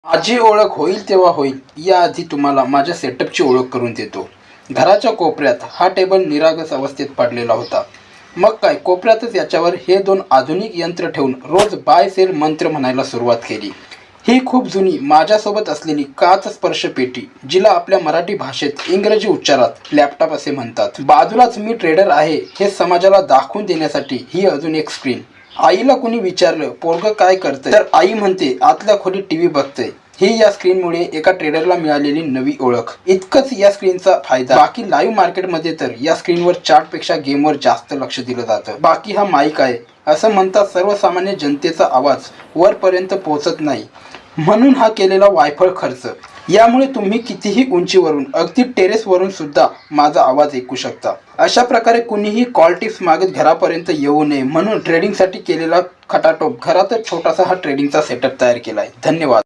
माझी ओळख होईल तेव्हा होईल याआधी तुम्हाला माझ्या सेटअपची ओळख करून देतो. घराच्या कोपऱ्यात हा टेबल निरागस अवस्थेत पडलेला होता. मग काय, कोपऱ्यातच याच्यावर हे दोन आधुनिक यंत्र ठेवून रोज बाय सेल मंत्र म्हणायला सुरुवात केली. ही खूप जुनी माझ्यासोबत असलेली काच स्पर्श पेटी, जिला आपल्या मराठी भाषेत इंग्रजी उच्चारात लॅपटॉप असे म्हणतात. बाजूलाच मी ट्रेडर आहे हे समाजाला दाखवून देण्यासाठी ही अजून एक स्क्रीन. आईला कुणी विचारलं पोरगं काय करतंय, तर आई म्हणते आतल्या खोलीत टीव्ही बघतंय. ही या स्क्रीनमुळे एका ट्रेडरला मिळालेली नवी ओळख. इतकंच या स्क्रीनचा फायदा. बाकी लाईव्ह मार्केटमध्ये तर या स्क्रीनवर चार्टपेक्षा गेमवर जास्त लक्ष दिलं जातं. बाकी हा माईक आहे. असं म्हणतात सर्वसामान्य जनतेचा आवाज वरपर्यंत पोहोचत नाही, म्हणून हा केलेला वायफळ खर्च. यामुळे तुम्ही कितीही उंचीवरून, अगदी टेरेसवरून सुद्धा माझा आवाज ऐकू शकता. अशा प्रकारे कुणीही कॉल टिप्स मागत घरापर्यंत येऊ नये म्हणून ट्रेडिंगसाठी केलेला खटाटोप. घरातच छोटासा हा ट्रेडिंगचा सेटअप तयार केलाय. धन्यवाद.